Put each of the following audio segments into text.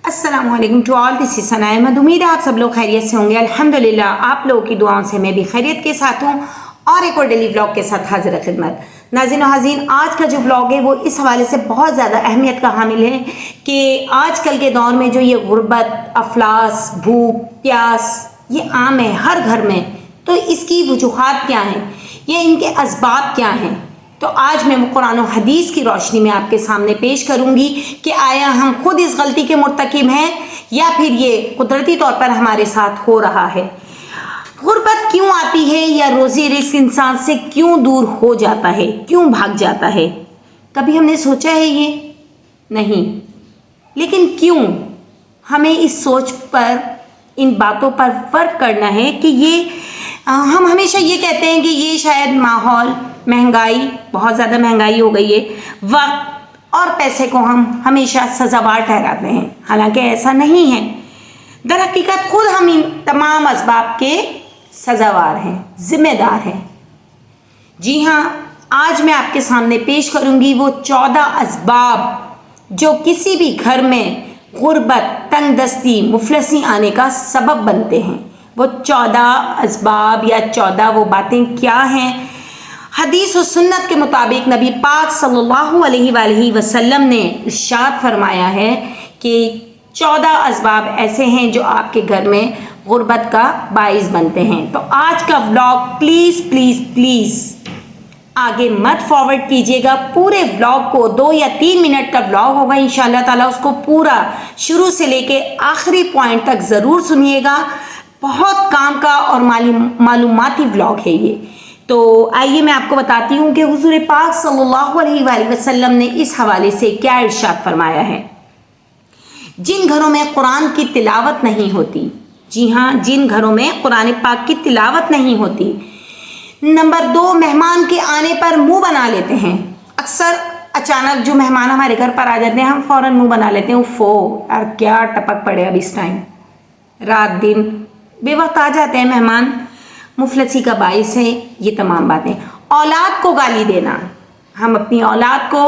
अस्सलाम वालेकुम to all, this is सना अहमद। उम्मीद है आप सब लोग खैरियत से होंगे। अल्हम्दुलिल्लाह आप लोगों की दुआओं से मैं भी खैरियत के साथ हूँ और एक और डेली व्लॉग के साथ हाजिर खिदमत। नाज़रीन और हाज़रीन, आज का जो व्लॉग है वो इस हवाले से बहुत ज़्यादा अहमियत का हामिल है कि आजकल के दौर में जो ये गुर्बत, अफलास, भूख, प्यास ये आम है हर घर में। तो इसकी वजूहात क्या हैं, ये इनके असबाब क्या हैं, तो आज मैं कुरान और हदीस की रोशनी में आपके सामने पेश करूंगी कि आया हम खुद इस गलती के मुर्तकिब हैं या फिर ये कुदरती तौर पर हमारे साथ हो रहा है। गुर्बत क्यों आती है या रोज़ी रिस्क इंसान से क्यों दूर हो जाता है, क्यों भाग जाता है? कभी हमने सोचा है ये? नहीं। लेकिन क्यों हमें इस सोच पर, इन बातों पर फ़र्क करना है कि ये हम हमेशा ये कहते हैं कि ये शायद माहौल, महंगाई, बहुत ज़्यादा महंगाई हो गई है, वक्त और पैसे को हम हमेशा सज़ावार ठहराते हैं, हालांकि ऐसा नहीं है। दर हकीकत खुद हम इन तमाम असबाब के सज़ावार हैं, ज़िम्मेदार हैं। जी हाँ, आज मैं आपके सामने पेश करूंगी वो 14 असबाब जो किसी भी घर में गुर्बत, तंगदस्ती, मुफलसी आने का सबब बनते हैं। वो 14 असबाब या 14 वो बातें क्या हैं? हदीस और सुन्नत के मुताबिक नबी पाक सल्लल्लाहु अलैहि वसल्लम ने इरशाद फरमाया है कि 14 असबाब ऐसे हैं जो आपके घर में गुर्बत का बाइस बनते हैं। तो आज का व्लॉग प्लीज़ प्लीज़ प्लीज़ आगे मत फॉरवर्ड कीजिएगा। पूरे व्लॉग को 2 या 3 मिनट का व्लॉग होगा इंशाअल्लाह ताला, उसको पूरा शुरू से लेके आखिरी पॉइंट तक ज़रूर सुनिएगा। बहुत काम का और मालूमाती व्लॉग है ये। तो आइए मैं आपको बताती हूँ कि हुजूर पाक सल्लल्लाहु अलैहि वसल्लम ने इस हवाले से क्या इरशाद फरमाया है। जिन घरों में कुरान की तिलावत नहीं होती, जी हाँ, जिन घरों में कुरान पाक की तिलावत नहीं होती। नंबर 2, मेहमान के आने पर मुंह बना लेते हैं। अक्सर अचानक जो मेहमान हमारे घर पर आ जाते हैं हम फ़ौरन मुंह बना लेते हैं, उफ़ो यार क्या टपक पड़े अब इस टाइम, रात दिन बेवक्त आ जाते हैं मेहमान। मुफलसी का बाइस है ये तमाम बातें। औलाद को गाली देना, हम अपनी औलाद को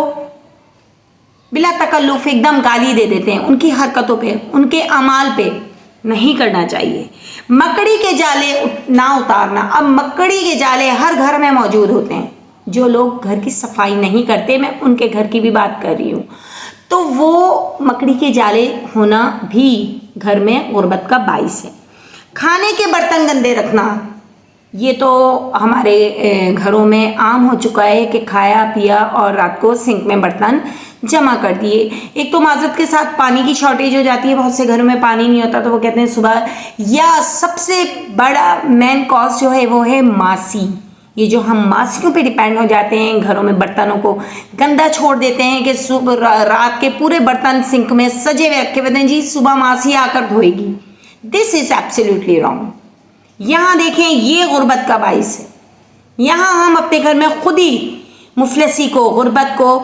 बिला तकल्लुफ़ एकदम गाली दे देते हैं, उनकी हरकतों पे, उनके अमाल पे नहीं करना चाहिए। मकड़ी के जाले ना उतारना। अब मकड़ी के जाले हर घर में मौजूद होते हैं। जो लोग घर की सफाई नहीं करते, मैं उनके घर की भी बात कर रही हूँ, तो वो मकड़ी के जाले होना भी घर में गुर्बत का बाइस है। खाने के बर्तन गंदे रखना, ये तो हमारे घरों में आम हो चुका है कि खाया पिया और रात को सिंक में बर्तन जमा कर दिए। एक तो माजरत के साथ पानी की शॉर्टेज हो जाती है, बहुत से घरों में पानी नहीं होता, तो वो कहते हैं सुबह, या सबसे बड़ा मेन कॉज जो है वो है मासी। ये जो हम मासियों पे डिपेंड हो जाते हैं, घरों में बर्तनों को गंदा छोड़ देते हैं कि सुबह रात के पूरे बर्तन सिंक में सजे हुए रखे हुए हैं, जी सुबह मासी आकर धोएगी। This is absolutely wrong. यहाँ देखें, ये गुर्बत का बाइस है। यहाँ हम अपने घर में खुद ही मुफलसी को, गुर्बत को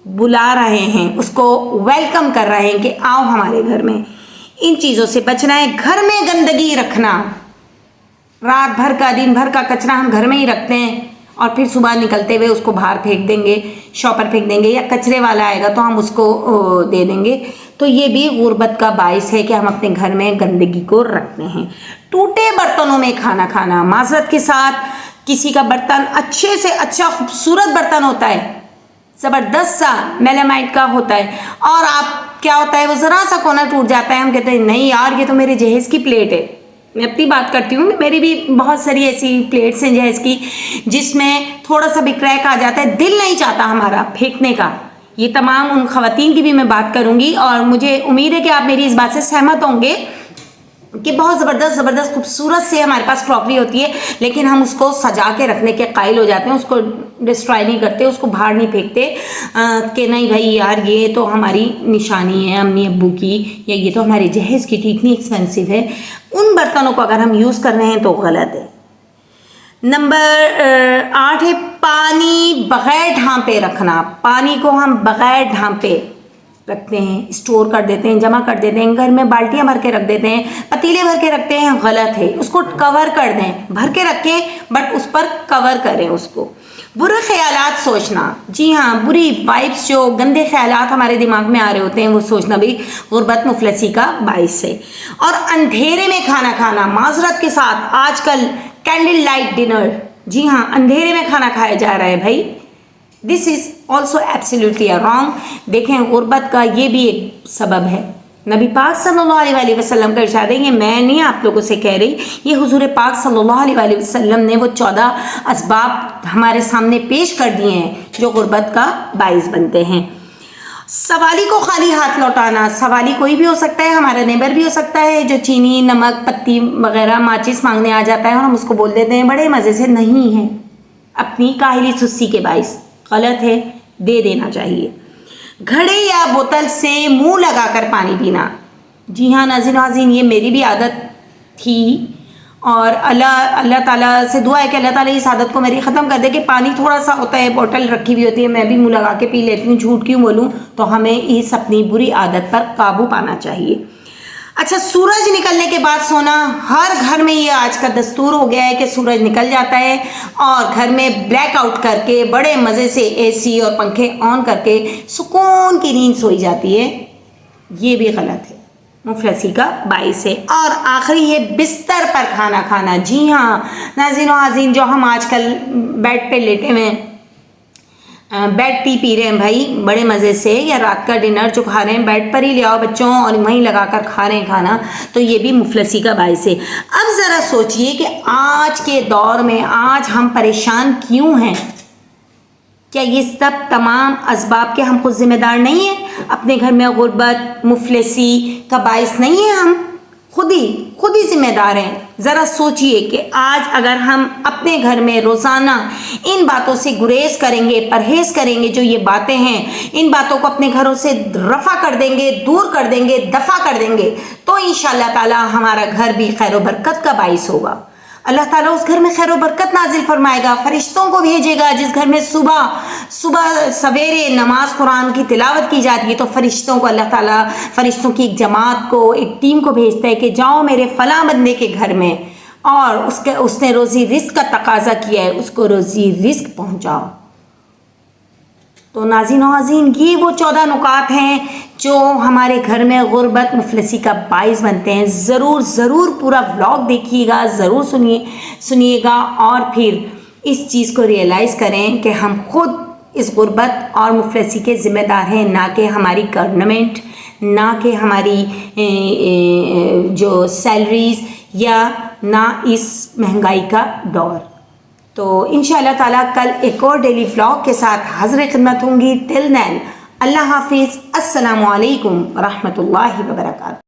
बुला रहे हैं, उसको वेलकम कर रहे हैं कि आओ हमारे घर में। इन चीज़ों से बचना है। घर में गंदगी रखना, रात भर का, दिन भर का कचरा हम घर में ही रखते हैं और फिर सुबह निकलते हुए उसको बाहर फेंक देंगे, शॉपर फेंक देंगे, या कचरे वाला आएगा तो हम उसको दे देंगे। तो ये भी गुर्बत का बाइस है कि हम अपने घर में गंदगी को रखते हैं। टूटे बर्तनों में खाना खाना, माजरत के साथ किसी का बर्तन अच्छे से अच्छा खूबसूरत बर्तन होता है, ज़बरदस्त सा मेलामाइट का होता है, और आप क्या होता है वो ज़रा सा कोना टूट जाता है, हम कहते हैं नहीं यार ये तो मेरे जहेज़ की प्लेट है। मैं अपनी बात करती हूँ, मेरी भी बहुत सारी ऐसी प्लेट्स हैं जहेज़ की जिसमें थोड़ा सा भी क्रैक आ जाता है, दिल नहीं चाहता हमारा फेंकने का। ये तमाम उन ख़वातीन की भी मैं बात करूँगी और मुझे उम्मीद है कि आप मेरी इस बात से सहमत होंगे कि बहुत ज़बरदस्त खूबसूरत से हमारे पास क्रॉकरी होती है, लेकिन हम उसको सजा के रखने के कायल हो जाते हैं, उसको डिस्ट्रॉय नहीं करते, उसको बाहर नहीं फेंकते कि नहीं भाई यार ये तो हमारी निशानी है अम्मी अब्बू की, या ये तो हमारे जहेज़ की थी, इतनी एक्सपेंसिव है। उन बर्तनों को अगर हम यूज़ कर रहे हैं तो गलत है। नंबर 8 है पानी बग़ैर ढांपे रखना। पानी को हम बग़ैर ढांपे रखते हैं, स्टोर कर देते हैं, जमा कर देते हैं, घर में बाल्टियां भर के रख देते हैं, पतीले भर के रखते हैं, गलत है। उसको कवर कर दें, भर के रखें बट उस पर कवर करें उसको। برے خیالات سوچنا، جی ہاں، بری وائبس، جو گندے خیالات ہمارے دماغ میں آ رہے ہوتے ہیں وہ سوچنا بھی غربت مفلسی کا باعث ہے۔ اور اندھیرے میں کھانا کھانا، معذرت کے ساتھ آج کل کینڈل لائٹ ڈنر، جی ہاں، اندھیرے میں کھانا کھایا جا رہا ہے بھائی، دس از آلسو ایبسلیوٹلی رانگ۔ دیکھیں غربت کا یہ بھی ایک سبب ہے۔ نبی پاک صلی اللہ علیہ وسلم کا ارشاد ہے، یہ میں نہیں آپ لوگوں سے کہہ رہی، یہ حضور پاک صلی اللہ علیہ وسلم نے وہ 14 اسباب ہمارے سامنے پیش کر دیے ہیں جو غربت کا باعث بنتے ہیں۔ سوالی کو خالی ہاتھ لوٹانا، سوالی کوئی بھی ہو سکتا ہے، ہمارا نیبر بھی ہو سکتا ہے جو چینی، نمک، پتی وغیرہ ماچس مانگنے آ جاتا ہے اور ہم اس کو بول دیتے ہیں بڑے مزے سے، نہیں ہے، اپنی کاہلی سستی کے باعث، غلط ہے، دے دینا چاہیے۔ گھڑے یا بوتل سے منہ لگا کر پانی پینا، جی ہاں ناظرین و ناظرین، یہ میری بھی عادت تھی اور اللہ تعالیٰ سے دعا ہے کہ اللہ تعالیٰ اس عادت کو میری ختم کر دے کہ پانی تھوڑا سا ہوتا ہے، بوتل رکھی ہوئی ہوتی ہے، میں بھی منہ لگا کے پی لیتی ہوں، جھوٹ کیوں بولوں؟ تو ہمیں اس اپنی بری عادت پر قابو پانا چاہیے۔ اچھا، سورج نکلنے کے بعد سونا، ہر گھر میں یہ آج کا دستور ہو گیا ہے کہ سورج نکل جاتا ہے اور گھر میں بلیک آؤٹ کر کے بڑے مزے سے اے سی اور پنکھے آن کر کے سکون کی نیند سوئی جاتی ہے، یہ بھی غلط ہے، مفلسی کا باعث ہے۔ اور آخری ہے بستر پر کھانا کھانا، جی ہاں ناظرین و ناظرین، جو ہم آج کل بیڈ پہ لیٹے ہوئے بیڈ ٹی پی رہے ہیں بھائی بڑے مزے سے، یا رات کا ڈنر جو کھا رہے ہیں بیڈ پر ہی لے آؤ بچوں اور وہیں لگا کر کھا رہے ہیں کھانا، تو یہ بھی مفلسی کا باعث ہے۔ اب ذرا سوچئے کہ آج کے دور میں آج ہم پریشان کیوں ہیں؟ کیا یہ سب تمام اسباب کے ہم خود ذمہ دار نہیں ہیں؟ اپنے گھر میں غربت مفلسی کا باعث نہیں ہیں؟ ہم خود ہی ذمہ دار ہیں۔ ذرا سوچئے کہ آج اگر ہم اپنے گھر میں روزانہ ان باتوں سے گریز کریں گے، پرہیز کریں گے، جو یہ باتیں ہیں ان باتوں کو اپنے گھروں سے رفع کر دیں گے، دور کر دیں گے، دفع کر دیں گے، تو انشاءاللہ تعالی ہمارا گھر بھی خیر و برکت کا باعث ہوگا۔ اللہ تعالیٰ اس گھر میں خیر و برکت نازل فرمائے گا، فرشتوں کو بھیجے گا۔ جس گھر میں صبح سویرے نماز قرآن کی تلاوت کی جاتی ہے تو فرشتوں کو اللہ تعالیٰ، فرشتوں کی ایک جماعت کو، ایک ٹیم کو بھیجتا ہے کہ جاؤ میرے فلاں بندے کے گھر میں اور اس نے روزی رزق کا تقاضا کیا ہے، اس کو روزی رزق پہنچاؤ۔ تو ناظرین و ناظرین، یہ وہ 14 نکات ہیں جو ہمارے گھر میں غربت مفلسی کا باعث بنتے ہیں۔ ضرور پورا ولاگ دیکھیے گا، ضرور سنیے گا اور پھر اس چیز کو ریئلائز کریں کہ ہم خود اس غربت اور مفلسی کے ذمہ دار ہیں، نہ کہ ہماری گورنمنٹ، نہ کہ ہماری جو سیلریز، یا نہ اس مہنگائی کا دور۔ تو انشاءاللہ تعالیٰ کل ایک اور ڈیلی ولاگ کے ساتھ حاضر خدمت ہوں گی۔ ٹل دین اللہ حافظ، السلام علیکم ورحمۃ اللہ وبرکاتہ۔